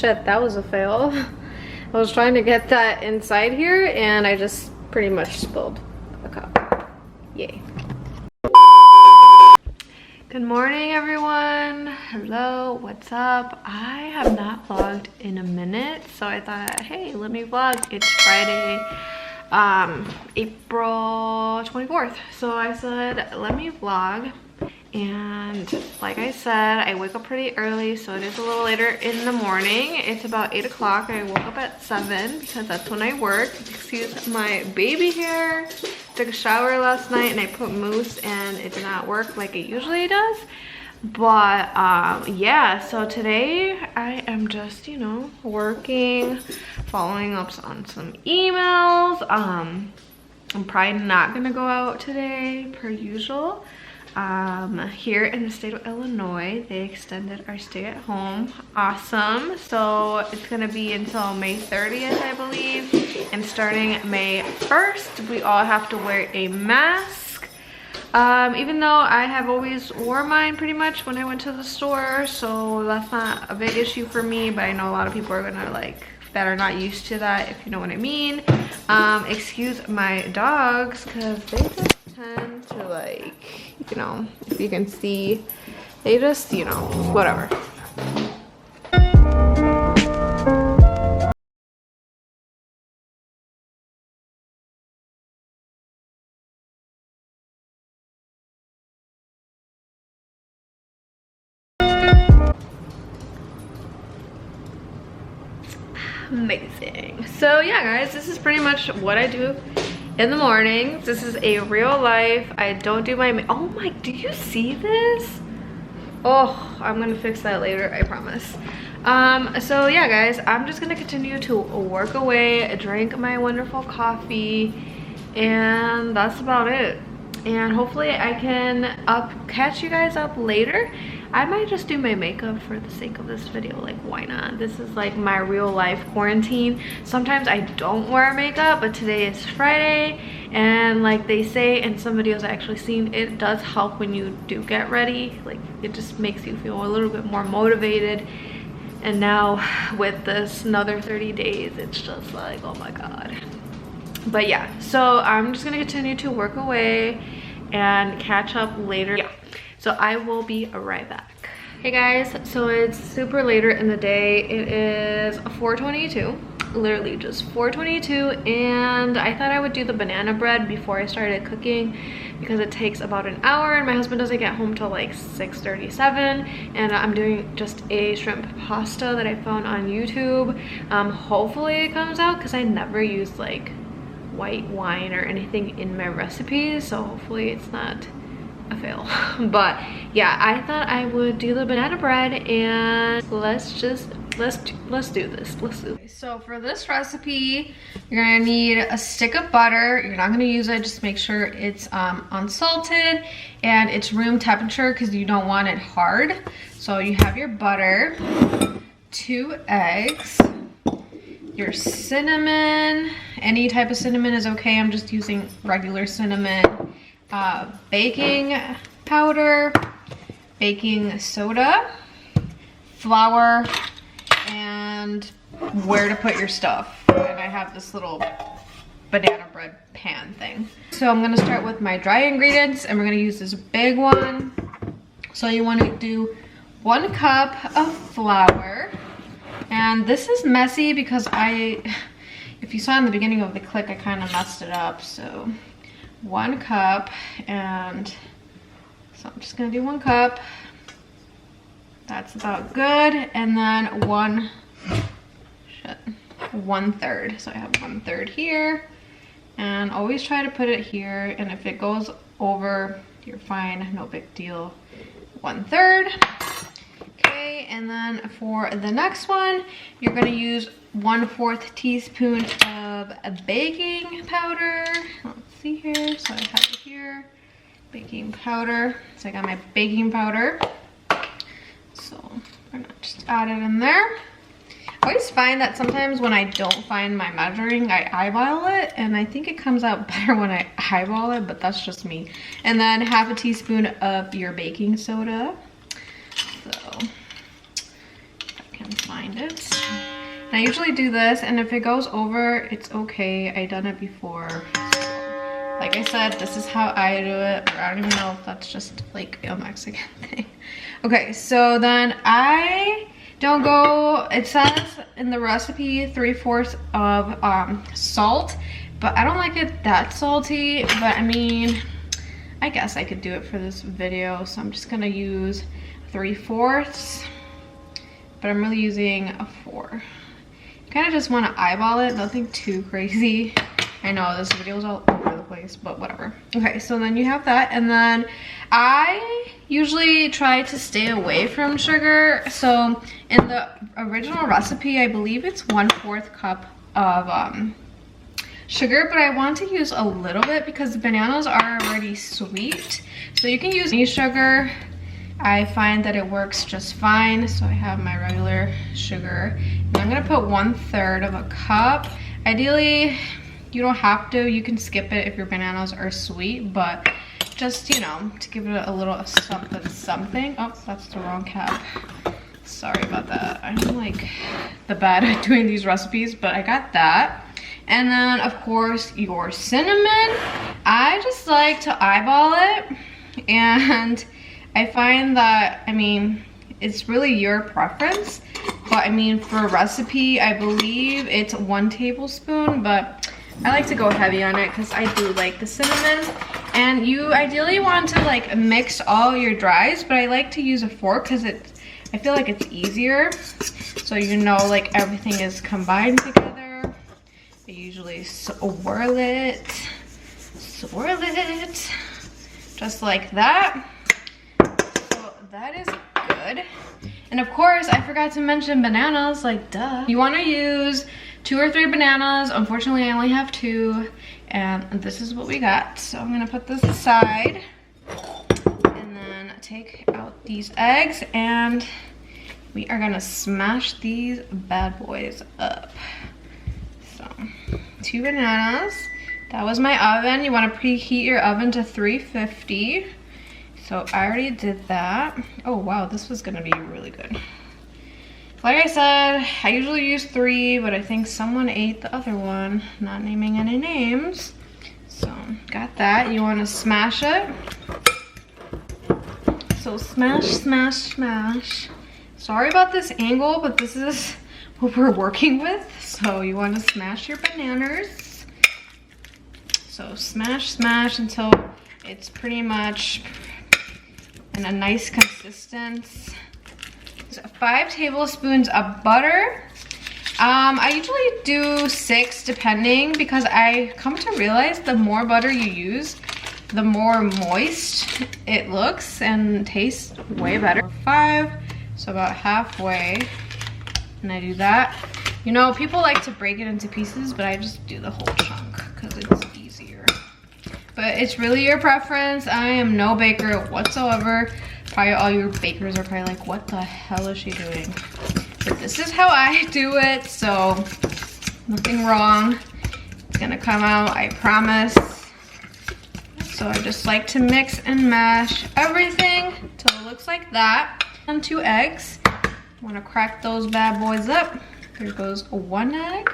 shit, that was a fail. I was trying to get that inside here and I just pretty much spilled a cup. Yay. Good morning, everyone. Hello, what's up? I have not vlogged in a minute, so I thought, hey, let me vlog. It's Friday, April 24th. So I said, let me vlog. And like I said, I wake up pretty early, so it is a little later in the morning. It's about 8 o'clock. I woke up at 7 because that's when I work. Excuse my baby hair. Took a shower last night and I put mousse and it did not work like it usually does. But yeah, so today I am just, you know, working, following up on some emails. I'm probably not gonna go out today per usual. Here in the state of Illinois, they extended our stay at home. Awesome. So it's gonna be until May 30th, I believe, and starting May 1st we all have to wear a mask, even though I have always wore mine pretty much when I went to the store, so that's not a big issue for me. But I know a lot of people are gonna that are not used to that, if you know what I mean. Excuse my dogs, because they just tend to you know, if you can see, they just, you know, whatever. Amazing. So yeah, guys, this is pretty much what I do in the mornings. This is a real life. I don't do my, oh my, do you see this? Oh, I'm gonna fix that later, I promise. So yeah, guys, I'm just gonna continue to work away, drink my wonderful coffee, and that's about it. And hopefully I can catch you guys up later. I might just do my makeup for the sake of this video, like why not? This is like my real life quarantine. Sometimes I don't wear makeup, but today is Friday, and like they say in some videos I actually seen, it does help when you do get ready. Like it just makes you feel a little bit more motivated. And now with this another 30 days, it's just like, oh my god. But yeah, so I'm just gonna continue to work away and catch up later. Yeah, so I will be right back. Hey guys, so it's super later in the day. It is 4:22, literally just 4:22, and I thought I would do the banana bread before I started cooking because it takes about an hour and my husband doesn't get home till like 6:37, and I'm doing just a shrimp pasta that I found on YouTube. Hopefully it comes out because I never use like white wine or anything in my recipes, so hopefully it's not a fail. But yeah, I thought I would do the banana bread, and let's do this. So for this recipe, you're gonna need a stick of butter. You're not gonna use it, just make sure it's unsalted and it's room temperature because you don't want it hard. So you have your butter, 2 eggs, your cinnamon, any type of cinnamon is okay, I'm just using regular cinnamon, baking powder, baking soda, flour, and where to put your stuff. And I have this little banana bread pan thing. So I'm gonna start with my dry ingredients, and we're gonna use this big one. So you want to do 1 cup of flour. And this is messy because if you saw in the beginning of the clip, I kind of messed it up. So 1 cup, and so I'm just gonna do 1 cup. That's about good. And then 1/3. So I have 1/3 here, and always try to put it here. And if it goes over, you're fine, no big deal. 1/3. Okay, and then for the next one, you're gonna use 1/4 teaspoon of baking powder. Let's see here, so I have it here, baking powder. So I got my baking powder. So I'm gonna just add it in there. I always find that sometimes when I don't find my measuring, I eyeball it, and I think it comes out better when I eyeball it, but that's just me. And then 1/2 teaspoon of your baking soda. So I can can find it. And I usually do this, and if it goes over, it's okay. I've done it before. So, like I said, this is how I do it. I don't even know if that's just like a Mexican thing. Okay, so then I don't go, it says in the recipe 3/4 of salt, but I don't like it that salty. But I mean, I guess I could do it for this video, so I'm just gonna use 3/4, but I'm really using a 4. Kind of just want to eyeball it, nothing too crazy. I know this video is all over the place, but whatever. Okay, so then you have that, and then I usually try to stay away from sugar. So in the original recipe, I believe it's 1/4 cup of sugar, but I want to use a little bit because the bananas are already sweet. So you can use any sugar. I find that it works just fine. So I have my regular sugar. And I'm gonna put 1/3 of a cup. Ideally, you don't have to. You can skip it if your bananas are sweet, but just, you know, to give it a little something something. Oh, that's the wrong cap. Sorry about that. I'm like the bad at doing these recipes, but I got that. And then of course your cinnamon. I just like to eyeball it, and I find that, I mean, it's really your preference, but I mean, for a recipe, I believe it's 1 tablespoon, but I like to go heavy on it because I do like the cinnamon. And you ideally want to like mix all your dries, but I like to use a fork because I feel like it's easier. So you know, like everything is combined together. I usually swirl it, just like that. That is good. And of course, I forgot to mention bananas, like duh. You want to use 2 or 3 bananas. Unfortunately, I only have 2, and this is what we got. So I'm gonna put this aside, and then take out these eggs, and we are gonna smash these bad boys up. So 2 bananas. That was my oven. You want to preheat your oven to 350. So I already did that. Oh wow, this was gonna be really good. Like I said, I usually use 3, but I think someone ate the other one, not naming any names. So got that. You want to smash it. So smash, smash, smash. Sorry about this angle, but this is what we're working with. So you want to smash your bananas. So smash, smash until it's pretty much in a nice consistency. So 5 tablespoons of butter. I usually do 6 depending, because I come to realize the more butter you use, the more moist it looks and tastes way better. 5, so about halfway, and I do that. You know, people like to break it into pieces, but I just do the whole chunk because it's easier. But it's really your preference. I am no baker whatsoever. Probably all your bakers are probably like, what the hell is she doing? But this is how I do it, so nothing wrong. It's gonna come out, I promise. So I just like to mix and mash everything till it looks like that. And 2 eggs. Want to crack those bad boys up. There goes 1 egg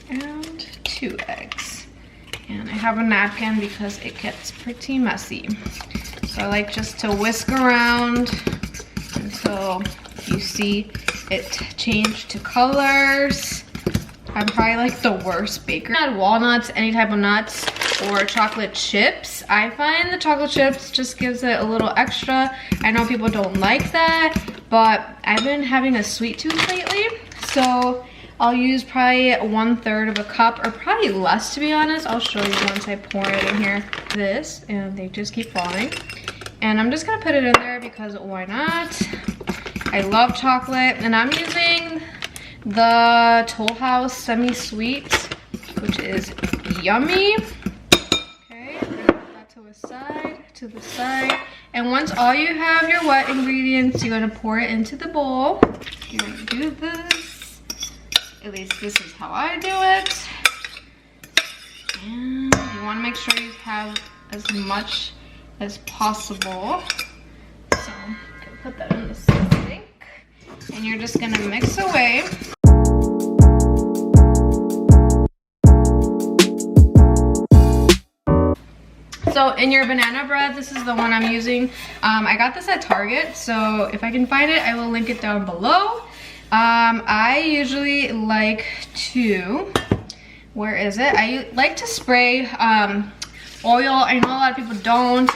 and 2 eggs. And I have a napkin because it gets pretty messy. So I like just to whisk around until you see it change to colors. I'm probably like the worst baker. Add walnuts, any type of nuts, or chocolate chips. I find the chocolate chips just gives it a little extra. I know people don't like that, but I've been having a sweet tooth lately, so I'll use probably 1/3 of a cup, or probably less, to be honest. I'll show you once I pour it in here. This, and they just keep falling. And I'm just gonna put it in there because why not? I love chocolate, and I'm using the Toll House semi-sweet, which is yummy. Okay, I'm gonna put that to the side. And once all you have your wet ingredients, you're gonna pour it into the bowl. You're gonna do this. At least this is how I do it. And you wanna make sure you have as much as possible. So I'm gonna put that in the sink. And you're just gonna mix away. So in your banana bread, this is the one I'm using. I got this at Target, so if I can find it, I will link it down below. I usually like to, where is it? I like to spray oil. I know a lot of people don't,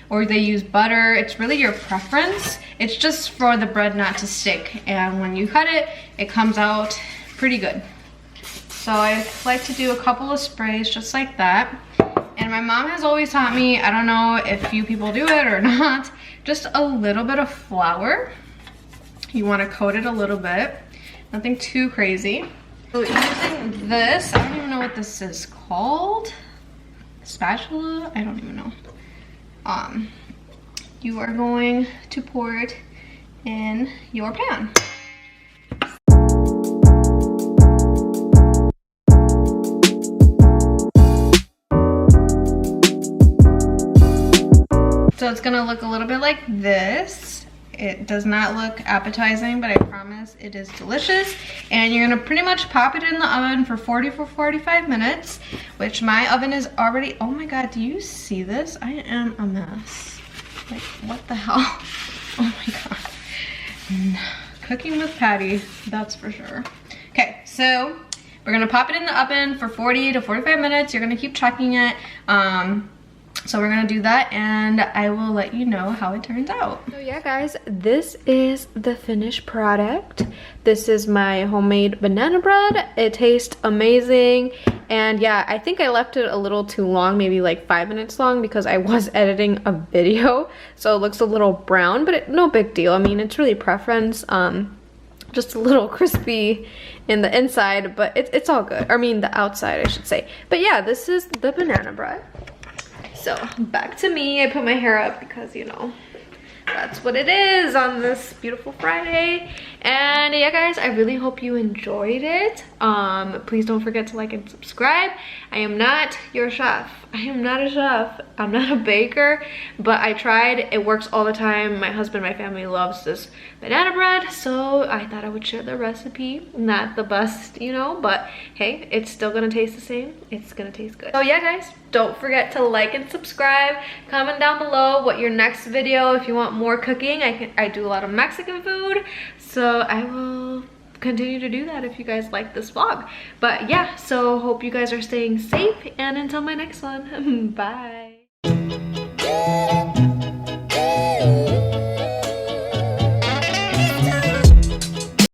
or they use butter. It's really your preference. It's just for the bread not to stick. And when you cut it, it comes out pretty good. So I like to do a couple of sprays just like that. And my mom has always taught me, I don't know if you people do it or not, just a little bit of flour. You want to coat it a little bit, nothing too crazy. So using this, I don't even know what this is called. Spatula? I don't even know. You are going to pour it in your pan. So it's gonna look a little bit like this. It does not look appetizing, but I promise it is delicious. And you're gonna pretty much pop it in the oven for 45 minutes, which my oven is already, oh my God, do you see this? I am a mess. Like, what the hell? Oh my God. Cooking with Patty, that's for sure. Okay, so we're gonna pop it in the oven for 40 to 45 minutes. You're gonna keep checking it. So we're gonna do that and I will let you know how it turns out. So yeah guys, this is the finished product. This is my homemade banana bread. It tastes amazing. And yeah, I think I left it a little too long, maybe like 5 minutes long, because I was editing a video. So it looks a little brown, but no big deal. I mean, it's really preference. Just a little crispy in the inside, but it's all good. I mean, the outside, I should say. But yeah, this is the banana bread. So back to me. I put my hair up because, you know, that's what it is on this beautiful Friday. And yeah guys, I really hope you enjoyed it. Please don't forget to like and subscribe. I am not your chef. I am not a chef. I'm not a baker, but I tried. It works all the time. My husband, my family loves this banana bread, so I thought I would share the recipe. Not the best, you know, but hey, it's still gonna taste the same. It's gonna taste good. So yeah guys, don't forget to like and subscribe. Comment down below what your next video, if you want more cooking. I do a lot of Mexican food, so I will continue to do that if you guys like this vlog. But yeah, so hope you guys are staying safe, and until my next one, bye.